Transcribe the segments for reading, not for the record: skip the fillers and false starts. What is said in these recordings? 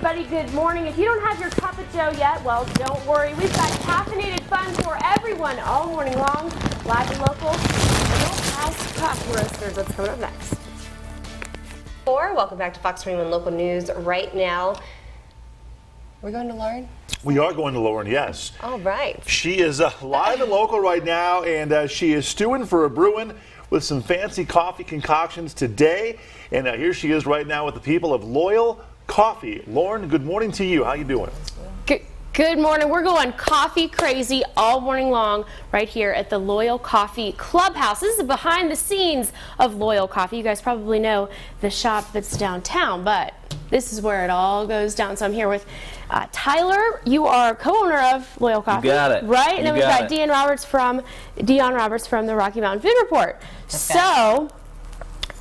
everybody, good morning. If you don't have your cup of joe yet, well, don't worry. We've got caffeinated fun for everyone all morning long, live and local. Clubhouse Coffee Roasters, that's coming up next. Welcome back to Fox 21 Local News. Right now, we're going to Lauren? We are going to Lauren, yes. All right. She is live and local right now, and she is stewing for a brewing with some fancy coffee concoctions today. And here she is right now with the people of Loyal Coffee. Lauren, good morning to you. How you doing? Good morning. We're going coffee crazy all morning long right here at the Loyal Coffee Clubhouse. This is behind the scenes of Loyal Coffee. You guys probably know the shop that's downtown, but this is where it all goes down. So I'm here with Tyler. You are co-owner of Loyal Coffee. You got it. Right? And then we've got Dion Roberts from the Rocky Mountain Food Report. Okay. So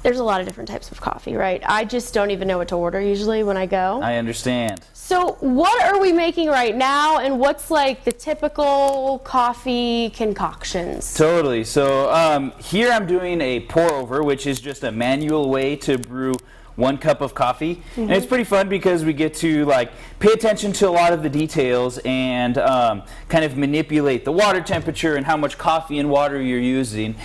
there's a lot of different types of coffee, right? I just don't even know what to order usually when I go. I understand. So what are we making right now, and what's like the typical coffee concoctions? Totally. So here I'm doing a pour over, which is just a manual way to brew 1 cup of coffee. And it's pretty fun because we get to like pay attention to a lot of the details and kind of manipulate the water temperature and how much coffee and water you're using.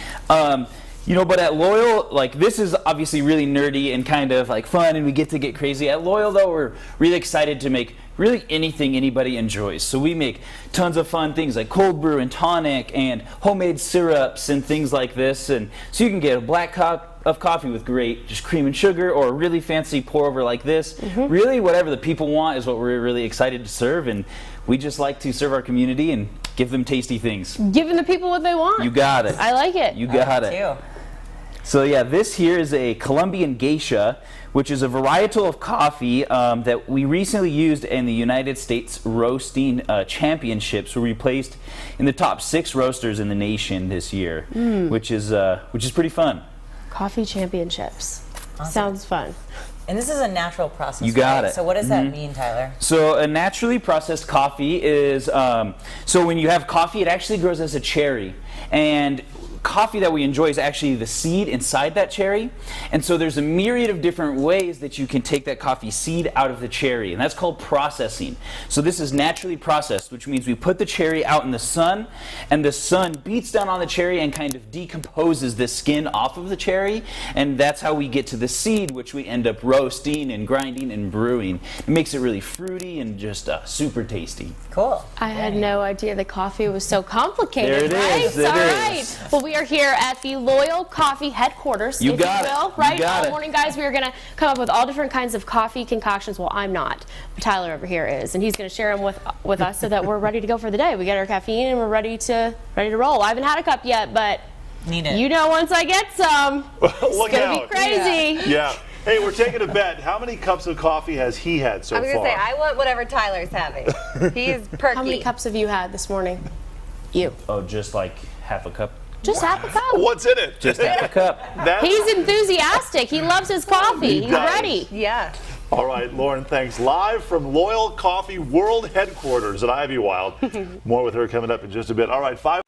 You know, but at Loyal, like, this is obviously really nerdy and kind of like fun, and we get to get crazy. At Loyal, though, we're really excited to make really anything anybody enjoys. So we make tons of fun things like cold brew and tonic and homemade syrups and things like this. And so you can get a black cup of coffee with great just cream and sugar, or a really fancy pour over like this. Really, whatever the people want is what we're really excited to serve, and we just like to serve our community and give them tasty things. Giving the people what they want. You got it. I like it. You got it. Too. So yeah, this here is a Colombian geisha, which is a varietal of coffee that we recently used in the United States Roasting Championships, where we placed in the top 6 roasters in the nation this year, which is pretty fun. Coffee championships. Awesome. Sounds fun. And this is a natural process. You got right? it. So what does that mean, Tyler? So a naturally processed coffee is, so when you have coffee, it actually grows as a cherry. And coffee that we enjoy is actually the seed inside that cherry, and so there's a myriad of different ways that you can take that coffee seed out of the cherry, and that's called processing. So this is naturally processed, which means we put the cherry out in the sun, and the sun beats down on the cherry and kind of decomposes the skin off of the cherry, and that's how we get to the seed, which we end up roasting and grinding and brewing. It makes it really fruity and just super tasty. Cool. I had no idea that coffee was so complicated. There it is. All right. Well, we are here at the Loyal Coffee headquarters, you if got you will, it. right? You got All it. morning, guys, we are going to come up with all different kinds of coffee concoctions. Well, I'm not, but Tyler over here is, and he's going to share them with us so that we're ready to go for the day. We get our caffeine and we're ready to roll. I haven't had a cup yet, but Need it. you know, once I get some, it's going to be crazy. Yeah. Hey, we're taking a bet. How many cups of coffee has he had so far? I was going to say, I want whatever Tyler's having. He's perky. How many cups have you had this morning? You. Oh, just like half a cup? Just half a cup. What's in it? Just half a cup. He's enthusic. He loves his coffee. He's ready. Yeah. All right, Lauren, thanks. Live from Loyal Coffee World Headquarters at Ivywild. More with her coming up in just a bit. All right, 5.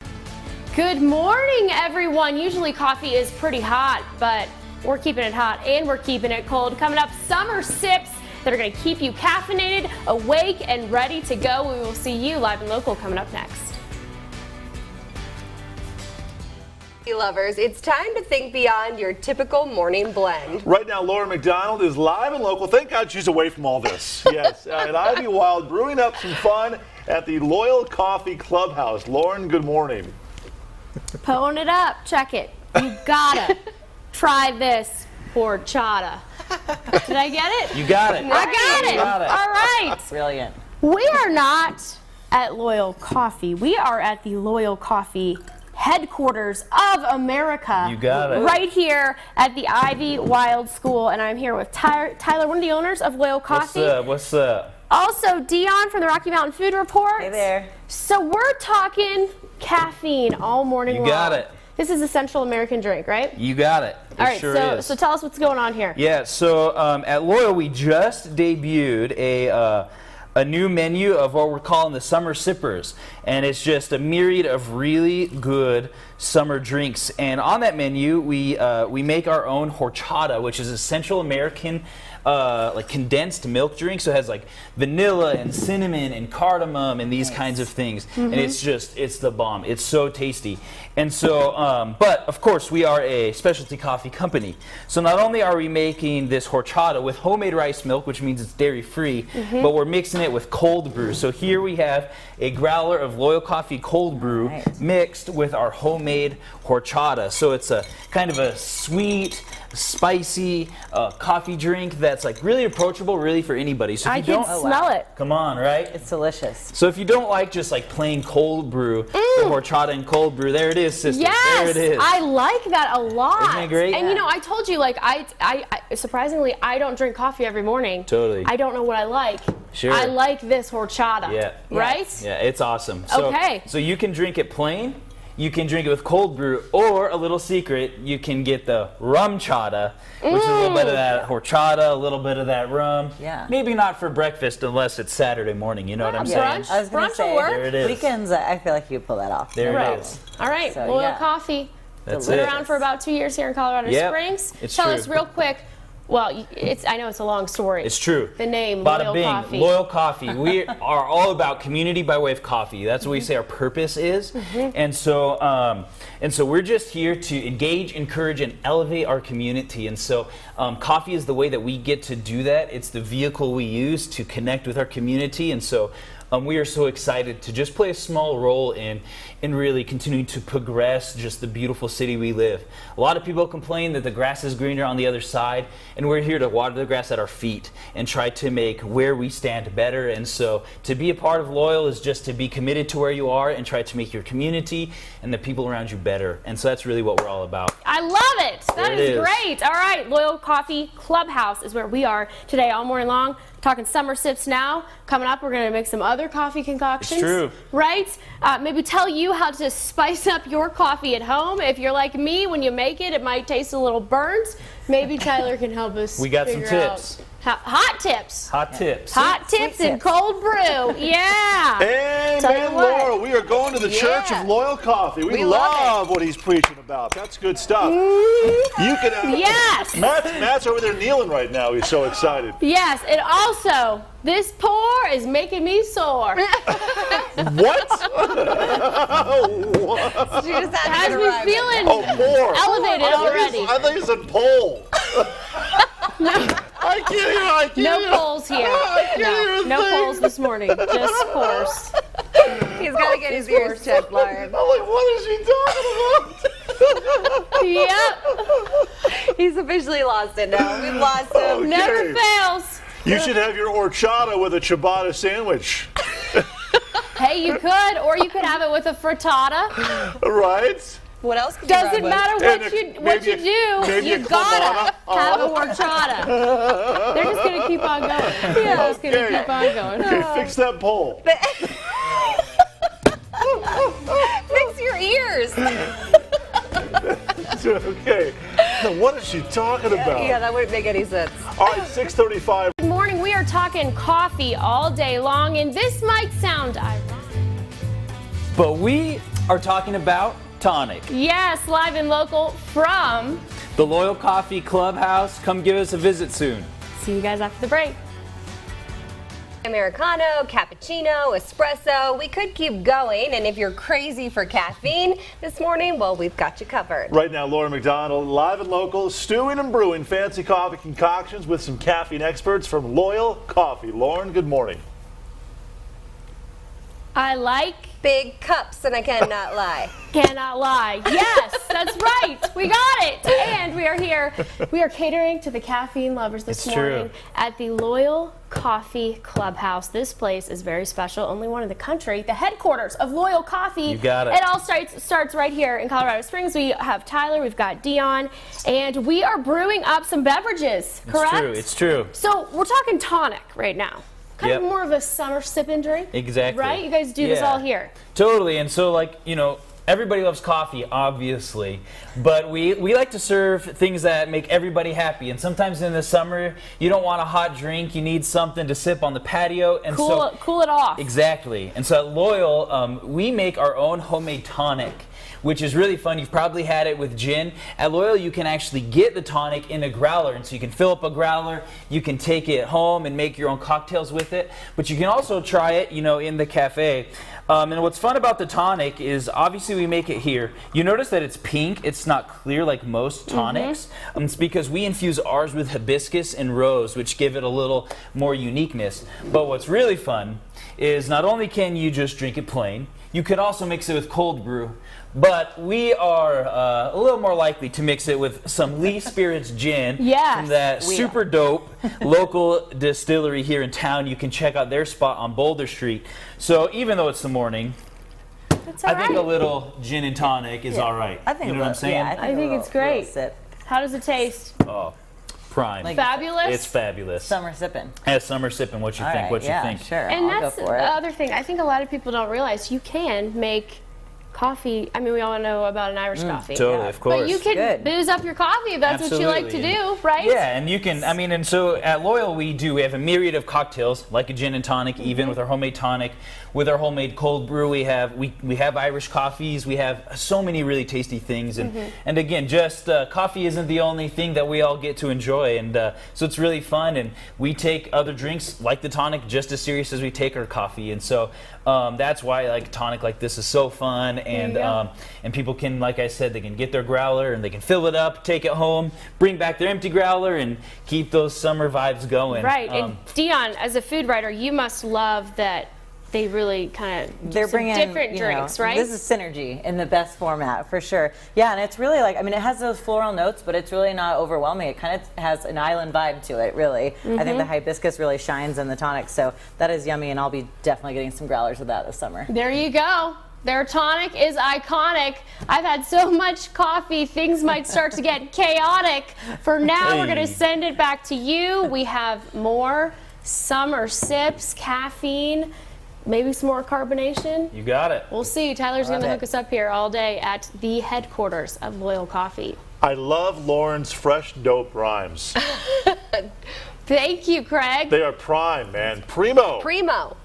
Good morning, everyone. Usually coffee is pretty hot, but we're keeping it hot and we're keeping it cold. Coming up, summer sips that are going to keep you caffeinated, awake, and ready to go. We will see you live and local coming up next. Lovers, it's time to think beyond your typical morning blend. Right now, Lauren McDonald is live and local. Thank God she's away from all this. Yes, at Ivywild, brewing up some fun at the Loyal Coffee Clubhouse. Lauren, good morning. Pulling it up. Check it. You gotta try this horchata. Did I get it? You got it. I got it. You got it. All right. Brilliant. We are not at Loyal Coffee. We are at the Loyal Coffee headquarters of America. You got it. Right here at the Ivywild School, and I'm here with Tyler, one of the owners of Loyal Coffee. What's up? What's up? Also, Dion from the Rocky Mountain Food Report. Hey there. So we're talking caffeine all morning long. You got it. This is a Central American drink, right? You got it. It All right, sure so is. so tell us what's going on here. Yeah, so at Loyal, we just debuted a new menu of what we're calling the Summer Sippers, and it's just a myriad of really good summer drinks. And on that menu, we make our own horchata, which is a Central American like condensed milk drink, so it has like vanilla and cinnamon and cardamom and these kinds of things, and it's the bomb. It's so tasty. And so, but of course, we are a specialty coffee company. So not only are we making this horchata with homemade rice milk, which means it's dairy-free, but we're mixing it with cold brew. So here we have a growler of Loyal Coffee cold brew mixed with our homemade horchata. So it's a kind of a sweet, spicy coffee drink that's like really approachable, really for anybody. So if I you can don't smell it. come on, right? It's delicious. So if you don't like just like plain cold brew, the horchata and cold brew, there it is, sister. Yes, There it is. I like that a lot. Isn't it great? And you know, I told you, like, I surprisingly, I don't drink coffee every morning. Totally. I don't know what I like. Sure. I like this horchata. Yeah. Right? Yeah, it's awesome. So, Okay. So you can drink it plain, you can drink it with cold brew, or a little secret, you can get the rum chata, which is a little bit of that horchata, a little bit of that rum. Yeah. Maybe not for breakfast unless it's Saturday morning, you know what I'm saying? Brunch? I was gonna Brunch will say, work. There it is. weekends, I feel like you pull that off. There Right. it is. All right, So, Loyal yeah. Coffee. That's Been it. around for about 2 years here in Colorado Yep, Springs. it's Tell true. us real quick. Well, I know it's a long story. It's true. The name, Bada Loyal bing, Coffee. Loyal Coffee. We are all about community by way of coffee. That's what we say our purpose is. And so we're just here to engage, encourage, and elevate our community. And so coffee is the way that we get to do that. It's the vehicle we use to connect with our community. And so we are so excited to just play a small role in really continuing to progress just the beautiful city we live. A lot of people complain that the grass is greener on the other side, and we're here to water the grass at our feet and try to make where we stand better. And so to be a part of Loyal is just to be committed to where you are and try to make your community and the people around you better. And so that's really what we're all about. I love it. That There it is is. great. All right, Loyal Coffee Clubhouse is where we are today all morning long. Talking summer sips now. Coming up, we're going to make some other coffee concoctions. It's true. Right? Maybe tell you how to spice up your coffee at home. If you're like me, when you make it, it might taste a little burnt. Maybe Tyler can help us. We got some figure out tips. Hot tips. Hot tips. Hot tips and cold brew. Yeah. Tell you Amen, what. Laura. We are going to the Church Yeah. of Loyal Coffee. We love love what he's preaching about. That's good stuff. You can. Yes. Matt's over there kneeling right now. He's so excited. Yes, and also, this pour is making me sore. What? What? She just had Has to me arrive. feeling Oh, poor. elevated already. I thought you said pole. I can't even. No polls here. No polls this morning. Just pours. He's got to get his ears checked, Lauren. I'm like, what is she talking about? Yep. He's officially lost it now. We've lost him. Okay. Never fails. You should have your horchata with a ciabatta sandwich. Hey, you could, or you could have it with a frittata. Right? What else could Doesn't you run matter And what a- you maybe a- do, maybe a you gotta Clamato. have a horchata. They're just gonna keep on going. They're just gonna Okay. keep on going. Okay, fix that pole. with? Fix your ears. Okay. Now, what is she talking about? Yeah, that wouldn't make any sense. All right, 6:35. Good morning. We are talking coffee all day long, and this might sound ironic. But we are talking about tonic. Yes, live and local from. The Loyal Coffee Clubhouse. Come give us a visit soon. See you guys after the break. Americano, cappuccino, espresso. We could keep going, and if you're crazy for caffeine this morning, well, we've got you covered. Right now, Laura McDonald, live and local, stewing and brewing fancy coffee concoctions with some caffeine experts from Loyal Coffee. Lauren, good morning. I like. Big cups, and I cannot lie. Cannot lie. Yes, that's right. We got it. And we are here. We are catering to the caffeine lovers this It's morning true. at the Loyal Coffee Clubhouse. This place is very special. Only one in the country. The headquarters of Loyal Coffee. You got it. It all starts right here in Colorado Springs. We have Tyler. We've got Dion. And we are brewing up some beverages, correct? It's true. It's true. So we're talking tonic right now. Kind Yep. of more of a summer sipping drink. Exactly. Right? You guys do this Yeah. all here. Totally. And so, like, you know, everybody loves coffee, obviously, but we like to serve things that make everybody happy. And sometimes in the summer, you don't want a hot drink. You need something to sip on the patio. And Cool it off. Exactly. And so at Loyal, we make our own homemade tonic, which is really fun. You've probably had it with gin. At Loyal, you can actually get the tonic in a growler, and so you can fill up a growler, you can take it home and make your own cocktails with it, but you can also try it, you know, in the cafe. And what's fun about the tonic is obviously we make it here. You notice that it's pink, it's not clear like most tonics. It's because we infuse ours with hibiscus and rose, which give it a little more uniqueness. But what's really fun is not only can you just drink it plain, you could also mix it with cold brew. But we are a little more likely to mix it with some Lee Spirits gin from that super dope local distillery here in town. You can check out their spot on Boulder Street. So even though it's the morning, I think a little gin and tonic is all right. I think you know what I'm saying? Yeah, I think it's great. How does it taste? Oh, prime. Like, fabulous? It's fabulous. Summer sipping. Yeah, summer sipping. What you think? Right, What you think? Sure. And I'll that's go the for it. other thing. I think a lot of people don't realize you can make coffee. I mean, we all know about an Irish coffee. Totally, of course. But you can booze up your coffee if that's what you like to do, right? Yeah, and you can, I mean, and so at Loyal we have a myriad of cocktails, like a gin and tonic, even with our homemade tonic. With our homemade cold brew, we have Irish coffees, we have so many really tasty things. And again, just coffee isn't the only thing that we all get to enjoy. And so it's really fun, and we take other drinks like the tonic just as serious as we take our coffee. And so that's why like a tonic like this is so fun. And people can, like I said, they can get their growler and they can fill it up, take it home, bring back their empty growler, and keep those summer vibes going. Right. And Dion, as a food writer, you must love that they really kind of They're bringing different drinks, right? This is synergy in the best format, for sure. Yeah, and it's really like, I mean, it has those floral notes, but it's really not overwhelming. It kind of has an island vibe to it, really. I think the hibiscus really shines in the tonic, so that is yummy, and I'll be definitely getting some growlers of that this summer. There you go. Their tonic is iconic. I've had so much coffee, things might start to get chaotic. For now, we're going to send it back to you. We have more summer sips, caffeine, maybe some more carbonation. You got it. We'll see. Tyler's going to hook us up here all day at the headquarters of Loyal Coffee. I love Lauren's fresh dope rhymes. Thank you, Craig. They are prime, man. Primo. Primo.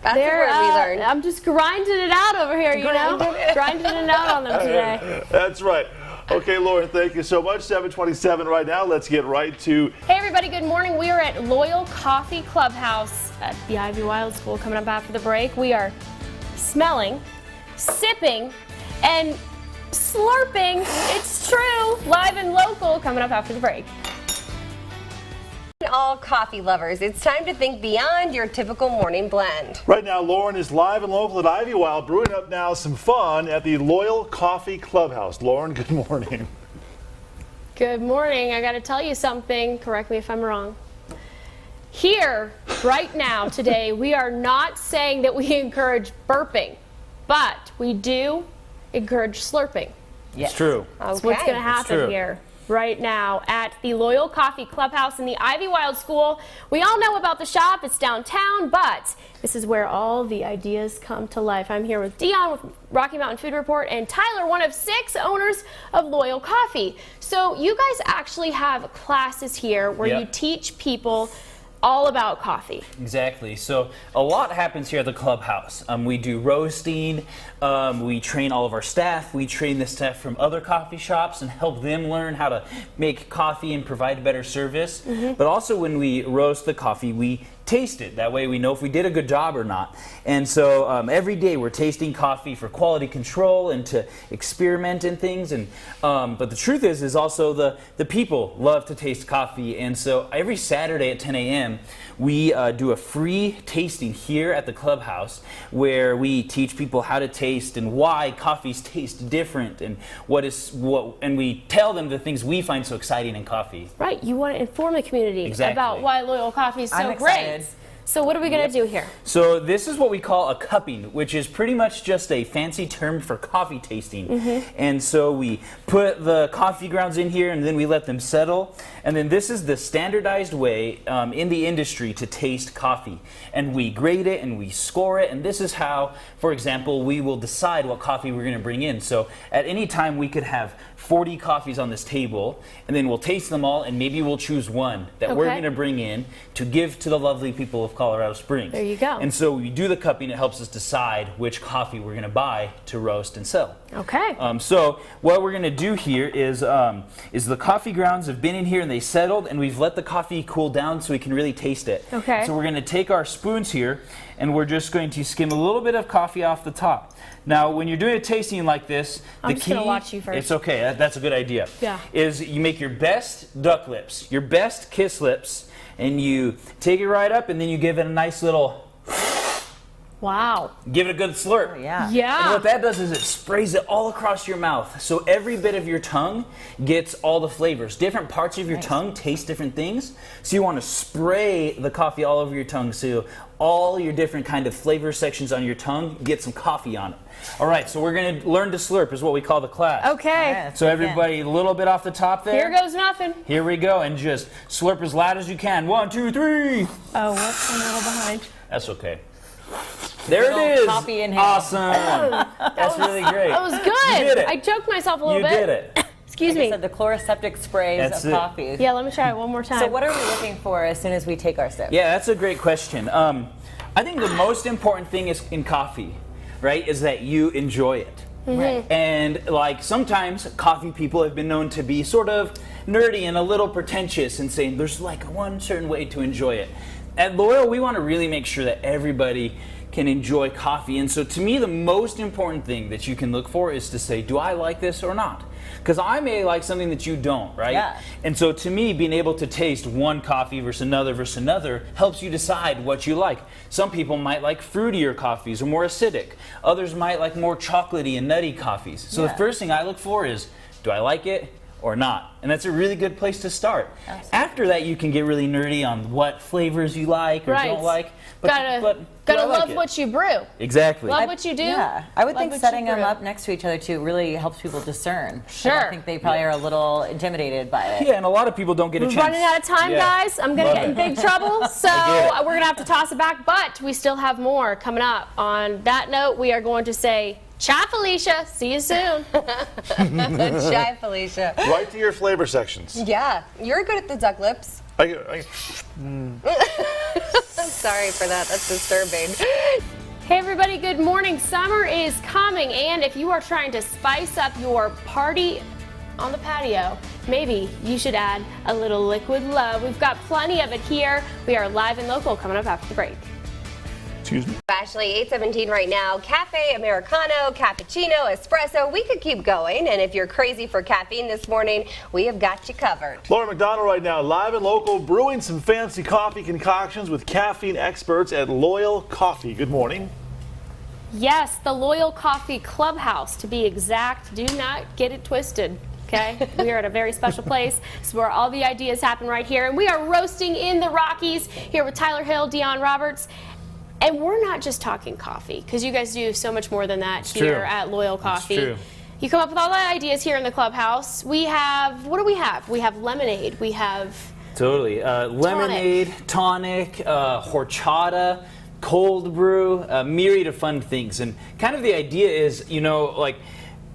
That's a word we learned. I'm just grinding it out over here, you know? Grinding it out on them today. That's right. Okay, Lauren, thank you so much. 7:27 right now. Let's get right to... Hey, everybody. Good morning. We are at Loyal Coffee Clubhouse at the Ivy Wild School. Coming up after the break, we are smelling, sipping, and slurping. It's true. Live and local. Coming up after the break. All coffee lovers, it's time to think beyond your typical morning blend. Right now, Lauren is live and local at Ivy Wild, brewing up now some fun at the Loyal Coffee Clubhouse. Lauren, good morning. Good morning. I got to tell you something. Correct me if I'm wrong. Here, right now, today, we are not saying that we encourage burping, but we do encourage slurping. Yes. It's true. That's what's going to happen here right now at the Loyal Coffee Clubhouse in the Ivy Wild School. We all know about the shop. It's downtown, but this is where all the ideas come to life. I'm here with Dion with Rocky Mountain Food Report and Tyler, one of 6 owners of Loyal Coffee. So you guys actually have classes here where you teach people all about coffee. Exactly. So a lot happens here at the clubhouse. We do roasting. We train all of our staff. We train the staff from other coffee shops and help them learn how to make coffee and provide better service. But also when we roast the coffee, we taste it. That way we know if we did a good job or not. And so every day we're tasting coffee for quality control and to experiment in things. And but the truth is also the people love to taste coffee. And so every Saturday at 10 a.m. we do a free tasting here at the clubhouse where we teach people how to taste and why coffees taste different and and we tell them the things we find so exciting in coffee. Right. You want to inform the community about why Loyal Coffee is so I'm great. excited. So what are we going to do here? So this is what we call a cupping, which is pretty much just a fancy term for coffee tasting. And so we put the coffee grounds in here and then we let them settle. And then this is the standardized way in the industry to taste coffee. And we grade it and we score it. And this is how, for example, we will decide what coffee we're going to bring in. So at any time we could have 40 coffees on this table, and then we'll taste them all, and maybe we'll choose one that we're going to bring in to give to the lovely people of Colorado Springs. There you go. And so we do the cupping. It helps us decide which coffee we're going to buy to roast and sell. Okay. So what we're going to do here is the coffee grounds have been in here and they settled, and we've let the coffee cool down so we can really taste it. Okay. So we're going to take our spoons here, and we're just going to skim a little bit of coffee off the top. Now, when you're doing a tasting like this, I'm just gonna watch you first. It's okay. That's a good idea. Yeah. Is you make your best duck lips, your best kiss lips, and you take it right up, and then you give it a nice little. Wow. Give it a good slurp. Oh, yeah. Yeah. And what that does is it sprays it all across your mouth. So every bit of your tongue gets all the flavors. Different parts of your tongue taste different things. So you want to spray the coffee all over your tongue so all your different kind of flavor sections on your tongue get some coffee on it. All right, so we're going to learn to slurp is what we call the class. Okay. Yes. So everybody, a little bit off the top there. Here goes nothing. Here we go, and just slurp as loud as you can. 1, 2, 3. Oh, whoops, I'm a little behind. That's okay. There it Little is. coffee inhale. Awesome. That's really great. That was good. You did it. I choked myself a little You bit. did it. Excuse Like I me. said, the chloroseptic sprays That's of it. coffee. Yeah, let me try it one more time. So what are we looking for as soon as we take our sip? Yeah, that's a great question. I think the most important thing is in coffee, right, is that you enjoy it. Right. And like sometimes coffee people have been known to be sort of nerdy and a little pretentious and saying there's like one certain way to enjoy it. At Loyal, we want to really make sure that everybody can enjoy coffee. And so to me, the most important thing that you can look for is to say, do I like this or not? Because I may like something that you don't, right? Yeah. And so to me, being able to taste one coffee versus another helps you decide what you like. Some people might like fruitier coffees or more acidic. Others might like more chocolatey and nutty coffees. So the first thing I look for is, do I like it or not? And that's a really good place to start. Absolutely. After that, you can get really nerdy on what flavors you like or Right. don't like. Gotta do I like love it? what you brew. Exactly. Love what you do. Yeah, I would Love think what setting you them brew. up next to each other too really helps people discern. Sure. I think they probably are a little intimidated by it. Yeah, and a lot of people don't get a We're chance. running out of time, Yeah. guys. I'm going Love to get in it. big trouble. So I get it. we're going to have to toss it back, but we still have more coming up. On that note, we are going to say, ciao, Felicia. See you soon. Shy Felicia. Right to your flavor sections. Yeah, you're good at the duck lips. I'm sorry for that. That's disturbing. Hey everybody, good morning. Summer is coming, and if you are trying to spice up your party on the patio, maybe you should add a little liquid love. We've got plenty of it here. We are live and local coming up after the break. Excuse me. Ashley, 8:17 right now. Cafe, Americano, cappuccino, espresso. We could keep going. And if you're crazy for caffeine this morning, we have got you covered. Laura McDonald right now, live and local, brewing some fancy coffee concoctions with caffeine experts at Loyal Coffee. Good morning. Yes, the Loyal Coffee Clubhouse, to be exact. Do not get it twisted. Okay, we are at a very special place. It's where all the ideas happen right here. And we are roasting in the Rockies here with Tyler Hill, Dion Roberts. And we're not just talking coffee, because you guys do so much more than that here true. at Loyal Coffee. true. You come up with all the ideas here in the clubhouse. We have, what do we have? We have lemonade. We have, Totally. Lemonade, tonic, horchata, cold brew, a myriad of fun things. And kind of the idea is, you know, like,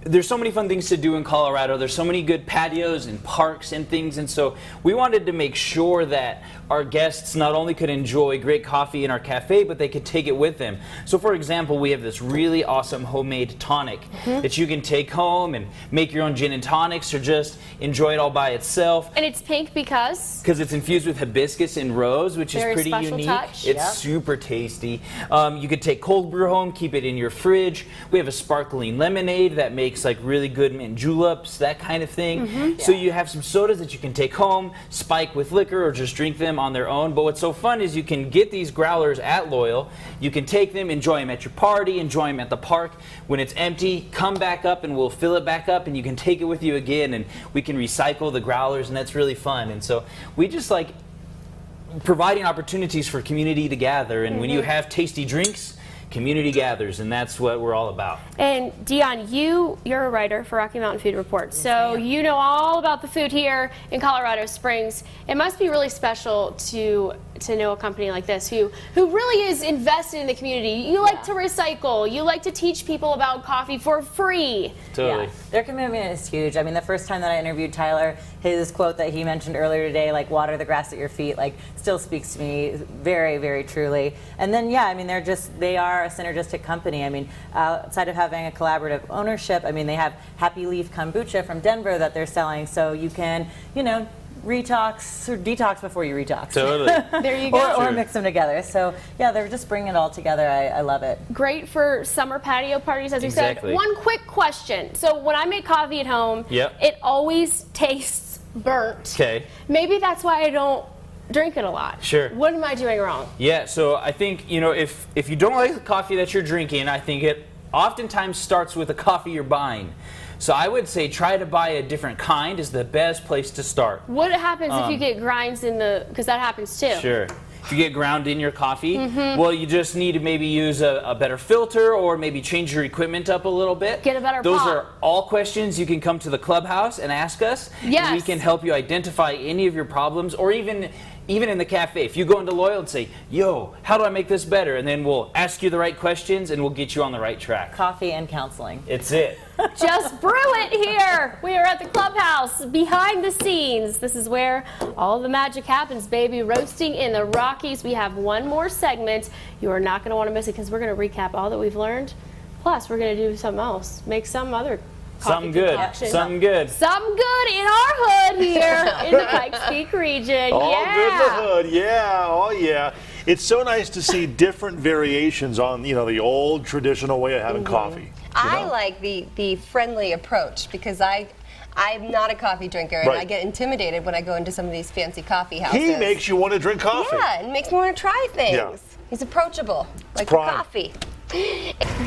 there's so many fun things to do in Colorado. There's so many good patios and parks and things. And so we wanted to make sure that our guests not only could enjoy great coffee in our cafe, but they could take it with them. So for example, we have this really awesome homemade tonic that you can take home and make your own gin and tonics or just enjoy it all by itself. and it's pink because, Because it's infused with hibiscus and rose, which Very is pretty special unique. touch. It's Yep. super tasty. You could take cold brew home, keep it in your fridge. We have a sparkling lemonade that makes like really good mint juleps, that kind of thing. So you have some sodas that you can take home, spike with liquor, or just drink them on their own. But what's so fun is you can get these growlers at Loyal. You can take them, enjoy them at your party, enjoy them at the park. When it's empty, come back up and we'll fill it back up and you can take it with you again and we can recycle the growlers, and that's really fun. And so we just like providing opportunities for community to gather, and when you have tasty drinks, community gathers, and that's what we're all about. And Dion, you're a writer for Rocky Mountain Food Report, so you know all about the food here in Colorado Springs. It must be really special to know a company like this who really is invested in the community. You like to recycle, you like to teach people about coffee for free. Totally. Yeah. Their commitment is huge. I mean, the first time that I interviewed Tyler, his quote that he mentioned earlier today, like water the grass at your feet, like still speaks to me very, very truly. And then, yeah, I mean, they are a synergistic company. I mean, outside of having a collaborative ownership, I mean, they have Happy Leaf Kombucha from Denver that they're selling, so you can, you know, retox or detox before you retox. Totally. There you go. Or mix them together. So yeah, they're just bringing it all together. I love it. Great for summer patio parties, as you Exactly. said. One quick question. So when I make coffee at home, it always tastes burnt. Okay. Maybe that's why I don't drink it a lot. Sure. What am I doing wrong? Yeah, so I think, you know, if you don't like the coffee that you're drinking, I think it oftentimes starts with the coffee you're buying. So I would say try to buy a different kind is the best place to start. What happens if you get grinds in the, because that happens too. Sure. If you get ground in your coffee, well, you just need to maybe use a better filter or maybe change your equipment up a little bit. Get a better Those pot. are all questions you can come to the clubhouse and ask us. Yes. And we can help you identify any of your problems, or even in the cafe. If you go into Loyal and say, yo, how do I make this better? And then we'll ask you the right questions and we'll get you on the right track. Coffee and counseling. It's it. Just brew it here. We are at the clubhouse, behind the scenes. This is where all the magic happens, baby. Roasting in the Rockies. We have one more segment. You are not going to want to miss it because we're going to recap all that we've learned. Plus, we're going to do something else. Make some other Something good. concoction. Something good. Something good in our hood here in the Pikes Peak region. All yeah. good in the hood, yeah, oh yeah. It's so nice to see different variations on, you know, the old traditional way of having coffee. I like the friendly approach because I'm not a coffee drinker and I get intimidated when I go into some of these fancy coffee houses. He makes you want to drink coffee. Yeah, it makes me want to try things. Yeah. He's approachable, like the Prime. coffee.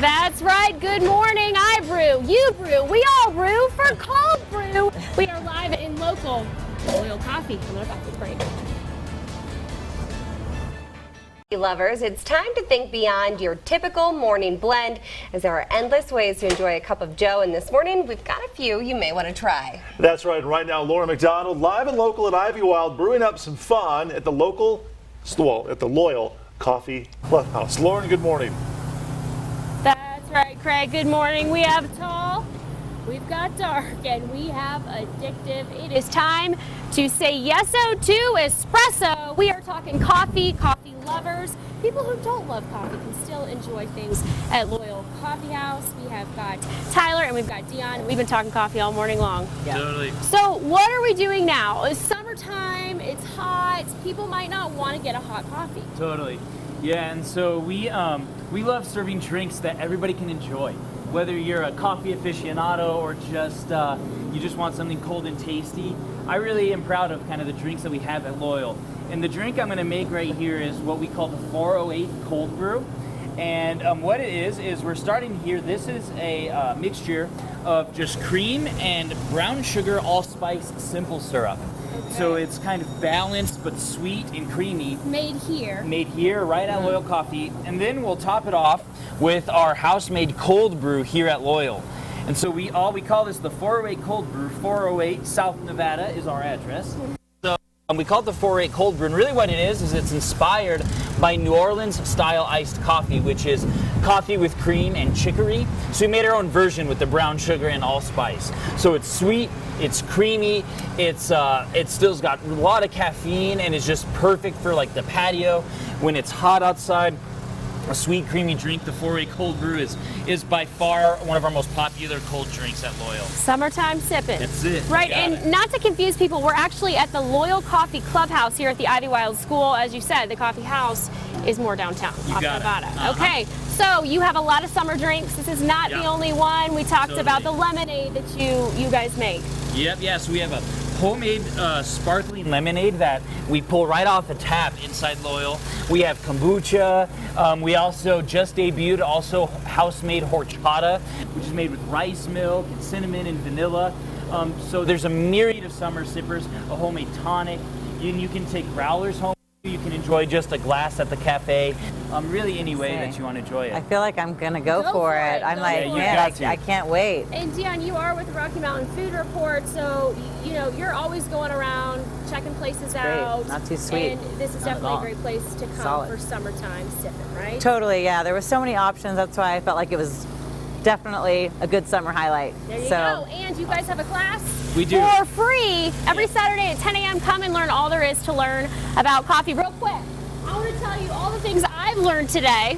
That's right. Good morning. I brew, you brew, we all brew for Cold Brew. We are live in local Loyal Coffee. I'm going to back to the break. Lovers, it's time to think beyond your typical morning blend, as there are endless ways to enjoy a cup of joe, and this morning we've got a few you may want to try. That's right. Right now, Laura McDonald, live and local at Ivy Wild, brewing up some fun at the Loyal Coffee Clubhouse. Lauren, good morning. That's right, Craig. Good morning. We have tall, we've got dark, and we have addictive. It is time to say yeso to espresso. We are talking coffee lovers. People who don't love coffee can still enjoy things at Loyal Coffee House. We have got Tyler and we've got Dion. We've been talking coffee all morning long. Yeah. Totally. So what are we doing now? It's summertime, it's hot. People might not want to get a hot coffee. Totally. Yeah, and so we love serving drinks that everybody can enjoy. Whether you're a coffee aficionado or just you just want something cold and tasty, I really am proud of kind of the drinks that we have at Loyal. And the drink I'm going to make right here is what we call the 408 Cold Brew. And what it is we're starting here. This is a mixture of just cream and brown sugar allspice simple syrup. Okay. So it's kind of balanced but sweet and creamy. Made here. Made here right at Loyal Coffee. And then we'll top it off with our house-made cold brew here at Loyal. And so we call this the 408 Cold Brew. 408 South Nevada is our address. So we call it the 408 Cold Brew, and really what it is it's inspired by New Orleans style iced coffee, which is coffee with cream and chicory. So we made our own version with the brown sugar and allspice. So it's sweet, it's creamy, it's still's got a lot of caffeine, and it's just perfect for like the patio when it's hot outside. A sweet, creamy drink. The 408 Cold Brew is by far one of our most popular cold drinks at Loyal. Summertime sipping. That's it. Right, Got and it. not to confuse people, we're actually at the Loyal Coffee Clubhouse here at the Ivy Wild School. As you said, the coffee house is more downtown, You off got it. Nevada. Uh-huh. Okay, so you have a lot of summer drinks. This is not the only one. We talked about the Totally. lemonade that you guys make. Yep, yeah, so we have a homemade sparkling lemonade that we pull right off the tap inside Loyal. We have kombucha. We also just debuted house-made horchata, which is made with rice milk and cinnamon and vanilla. So there's a myriad of summer sippers, a homemade tonic. You can take growlers home. You can enjoy just a glass at the cafe. Really any way that you want to enjoy I it. feel like I'm gonna go for it. I'm Go like, for man, got to. I can't wait. And Dion, you are with the Rocky Mountain Food Report, so you know you're always going around checking places out. Not too sweet. And this is Not at definitely all. a great place to come Solid. for summertime sipping, right? Totally, yeah. There were so many options. That's why I felt like it was definitely a good summer highlight. There you so, go. And you guys have a class We do. for free every Saturday at 10 a.m. Come and learn all there is to learn about coffee. Real quick, I want to tell you all the things I've learned today.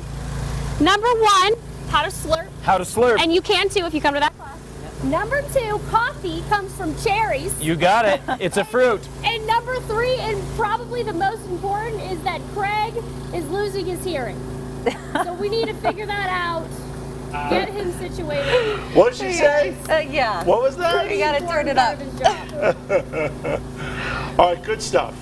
Number one, how to slurp. How to slurp. And you can too if you come to that class. Number two, coffee comes from cherries. You got it. It's a fruit. And number three, and probably the most important, is that Craig is losing his hearing. So we need to figure that out. Get him situated. What did she say? Yeah. What was that? You gotta turn it up. All right, good stuff.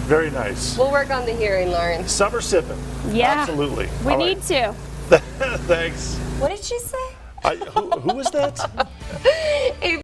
Very nice. We'll work on the hearing, Lauren. Summer sipping. Yeah. Absolutely. We All need right. to. Thanks. What did she say? Who was that?